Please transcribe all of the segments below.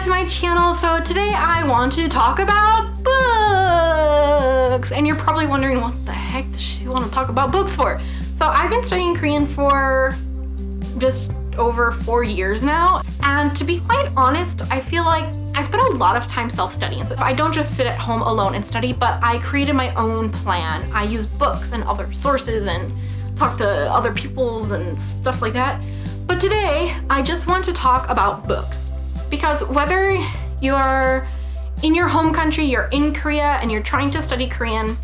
back to my channel. So today I want to talk about books. And you're probably wondering, what the heck does she want to talk about books for? So I've been studying Korean for just over 4 years now. And to be quite honest, I feel like I spend a lot of time self-studying. So I don't just sit at home alone and study, but I created my own plan. I use books and other sources and talk to other people and stuff like that. But today, I just want to talk about books. Because whether you're in your home country, you're in Korea, and you're trying to study Korean,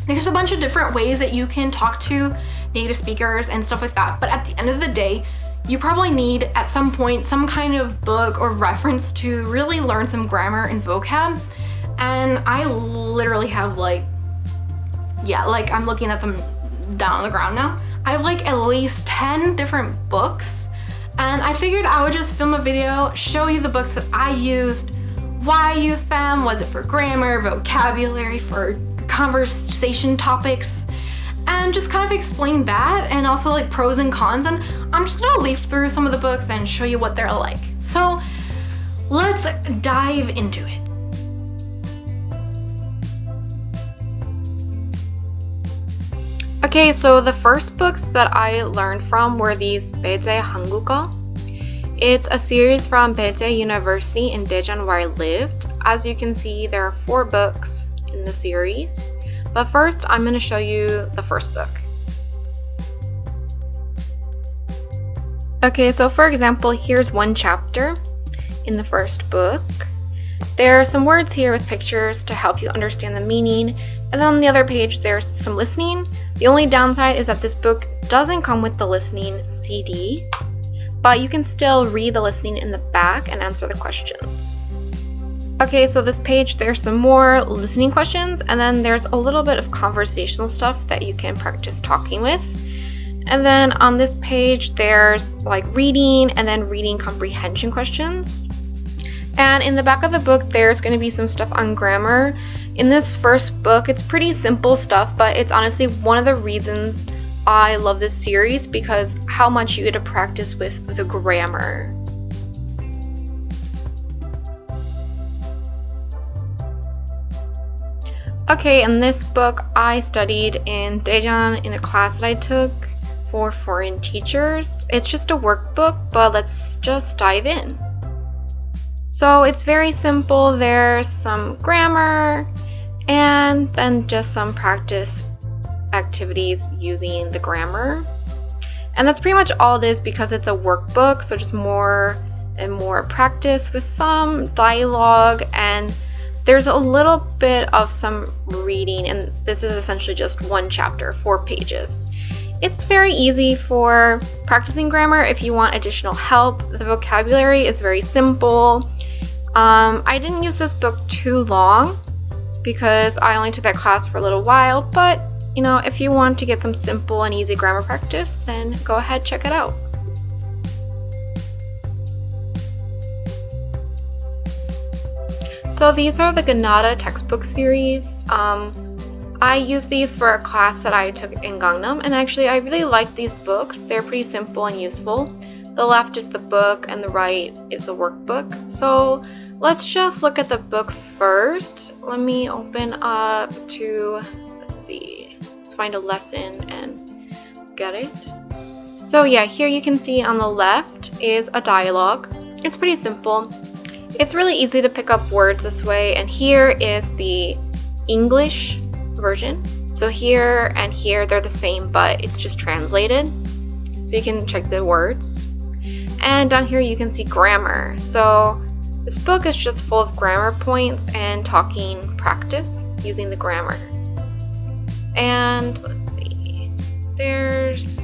there's a bunch of different ways that you can talk to native speakers and stuff like that. But at the end of the day, you probably need, at some point, some kind of book or reference to really learn some grammar and vocab. And I literally have I'm looking at them down on the ground now. I have at least 10 different books. And I figured I would just film a video, show you the books that I used, why I used them, was it for grammar, vocabulary, for conversation topics, and just kind of explain that, and also pros and cons. And I'm just gonna leaf through some of the books and show you what they're like. So let's dive into it. Okay, so the first books that I learned from were these Vazaha Luka. It's a series from Baekje University in Daejeon where I lived. As you can see, there are 4 books in the series. But first, I'm going to show you the first book. Okay, so for example, here's one chapter in the first book. There are some words here with pictures to help you understand the meaning. And then on the other page, there's some listening. The only downside is that this book doesn't come with the listening CD, but you can still read the listening in the back and answer the questions. Okay, so this page, there's some more listening questions, and then there's a little bit of conversational stuff that you can practice talking with. And then on this page, there's reading and then reading comprehension questions. And in the back of the book, there's going to be some stuff on grammar. In this first book, it's pretty simple stuff, but it's honestly one of the reasons I love this series, because how much you get to practice with the grammar. Okay, in this book, I studied in Daejeon in a class that I took for foreign teachers. It's just a workbook, but let's just dive in. So it's very simple. There's some grammar and then just some practice activities using the grammar. And that's pretty much all it is, because it's a workbook, so just more and more practice with some dialogue, and there's a little bit of some reading, and this is essentially just one chapter, 4 pages. It's very easy for practicing grammar. If you want additional help, the vocabulary is very simple. I didn't use this book too long because I only took that class for a little while, but if you want to get some simple and easy grammar practice, then go ahead, check it out. So these are the Kannada Textbook series. I used these for a class that I took in Gangnam, and actually I really like these books. They're pretty simple and useful. The left is the book and the right is the workbook. So let's just look at the book first. Let me open up to, let's find a lesson and get it. So yeah, here you can see on the left is a dialogue. It's pretty simple. It's really easy to pick up words this way, and here is the English version. So here and here, they're the same, but it's just translated. So you can check the words. And down here you can see grammar. So this book is just full of grammar points and talking practice using the grammar. And let's see, there's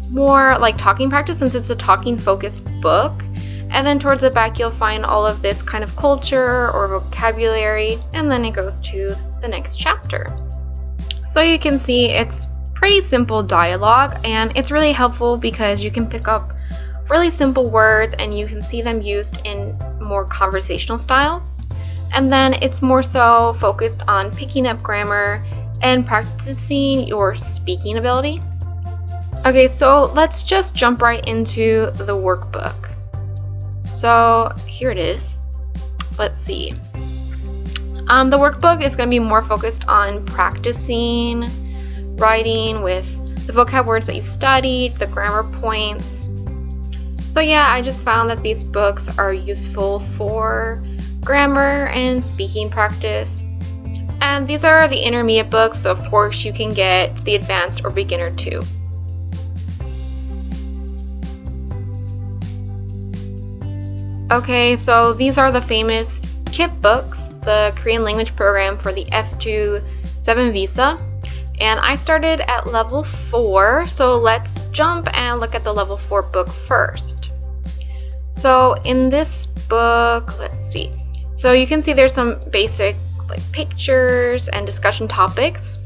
more talking practice since it's a talking focused book. And then towards the back, you'll find all of this kind of culture or vocabulary, and then it goes to the next chapter. So you can see it's pretty simple dialogue, and it's really helpful because you can pick up really simple words and you can see them used in more conversational styles. And then it's more so focused on picking up grammar and practicing your speaking ability. Okay, so let's just jump right into the workbook. So here it is. Let's see. The workbook is going to be more focused on practicing writing with the vocab words that you've studied, the grammar points. So yeah, I just found that these books are useful for grammar and speaking practice. And these are the intermediate books, so of course you can get the advanced or beginner too. Okay, so these are the famous KIIP books, the Korean language program for the F2 7 visa. And I started at level 4, so let's jump and look at the level 4 book first. So in this book, let's see. So you can see there's some basic like pictures and discussion topics.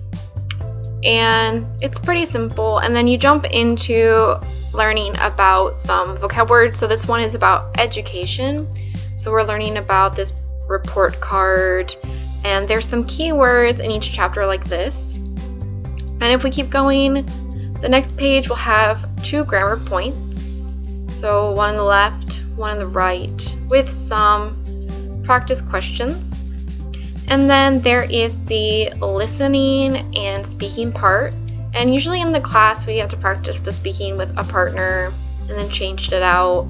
And it's pretty simple. And then you jump into learning about some vocab words. So this one is about education. So we're learning about this report card. And there's some keywords in each chapter like this. And if we keep going, the next page will have 2 grammar points. So one on the left, one on the right, with some practice questions. And then there is the listening and speaking part. And usually in the class we have to practice the speaking with a partner and then changed it out.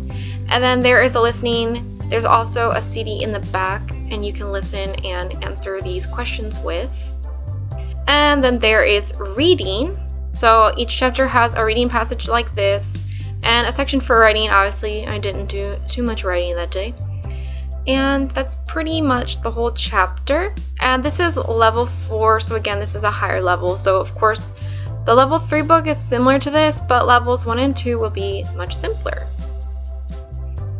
And then there is a listening. There's also a CD in the back and you can listen and answer these questions with. And then there is reading. So each chapter has a reading passage like this and a section for writing. Obviously I didn't do too much writing that day. And that's pretty much the whole chapter. And this is level 4, so again this is a higher level. So of course the level 3 book is similar to this, but levels 1 and 2 will be much simpler.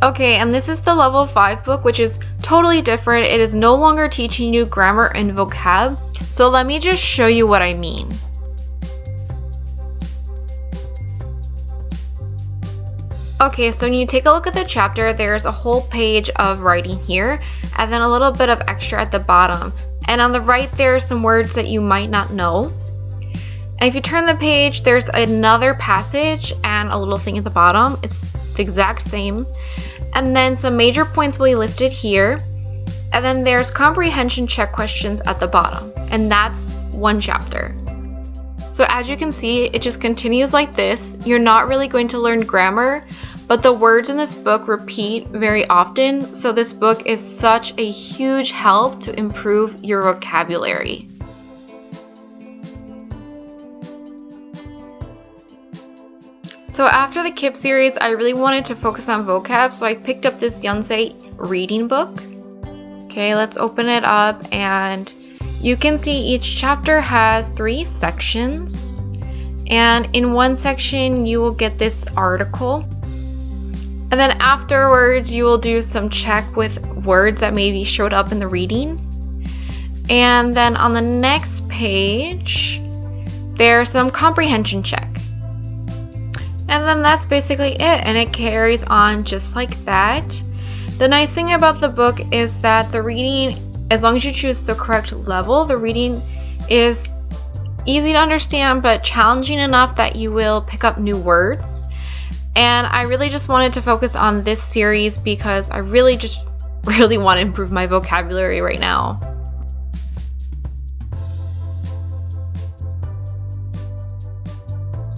Okay, and this is the level 5 book, which is totally different. It is no longer teaching you grammar and vocab. So let me just show you what I mean. Okay, so when you take a look at the chapter, there's a whole page of writing here, and then a little bit of extra at the bottom. And on the right, there are some words that you might not know. And if you turn the page, there's another passage and a little thing at the bottom. It's the exact same. And then some major points will be listed here. And then there's comprehension check questions at the bottom. And that's one chapter. So as you can see, it just continues like this. You're not really going to learn grammar, but the words in this book repeat very often. So this book is such a huge help to improve your vocabulary. So after the KIIP series, I really wanted to focus on vocab, so I picked up this YONSEI reading book. Okay, let's open it up and you can see each chapter has 3 sections, and in one section you will get this article, and then afterwards you will do some check with words that maybe showed up in the reading, and then on the next page there's some comprehension check, and then that's basically it, and it carries on just like that. The nice thing about the book is that the reading, as long as you choose the correct level, the reading is easy to understand but challenging enough that you will pick up new words. And I really just wanted to focus on this series because I really want to improve my vocabulary right now.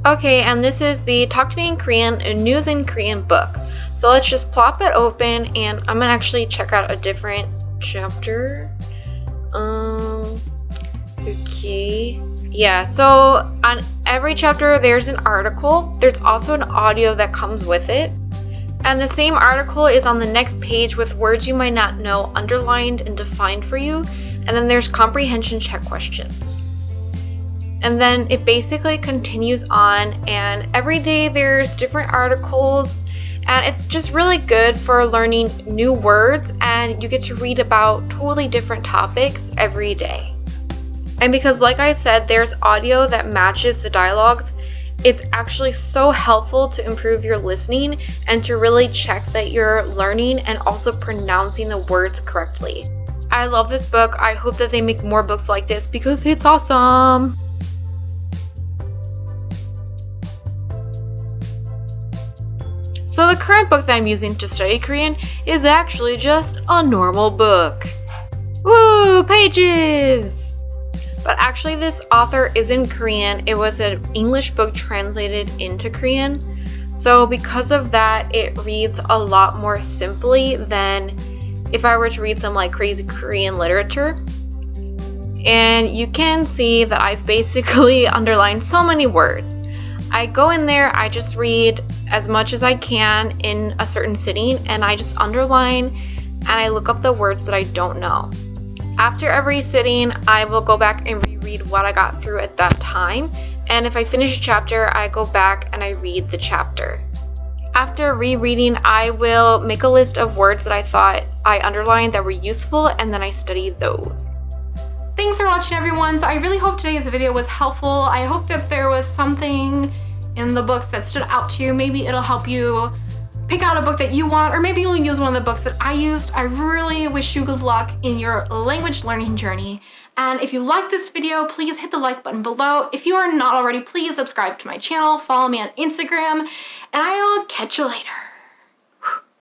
Okay, and this is the Talk to Me in Korean, a News in Korean book. So let's just plop it open and I'm gonna actually check out a different chapter. Okay. Yeah, so on every chapter there's an article. There's also an audio that comes with it. And the same article is on the next page with words you might not know underlined and defined for you. And then there's comprehension check questions. And then it basically continues on, and every day there's different articles, and it's just really good for learning new words, and you get to read about totally different topics every day. And because, like I said, there's audio that matches the dialogues, it's actually so helpful to improve your listening and to really check that you're learning and also pronouncing the words correctly. I love this book. I hope that they make more books like this because it's awesome. So the current book that I'm using to study Korean is actually just a normal book. Woo, pages! But actually this author isn't Korean, it was an English book translated into Korean. So because of that, it reads a lot more simply than if I were to read some like crazy Korean literature. And you can see that I've basically underlined so many words. I go in there, I just read as much as I can in a certain sitting, and I just underline and I look up the words that I don't know. After every sitting, I will go back and reread what I got through at that time, and if I finish a chapter, I go back and I read the chapter. After rereading, I will make a list of words that I thought I underlined that were useful, and then I study those. Thanks for watching, everyone. So I really hope today's video was helpful. I hope that there was something in the books that stood out to you. Maybe it'll help you pick out a book that you want, or maybe you'll use one of the books that I used. I really wish you good luck in your language learning journey. And if you liked this video, please hit the like button below. If you are not already, please subscribe to my channel, follow me on Instagram, and I'll catch you later.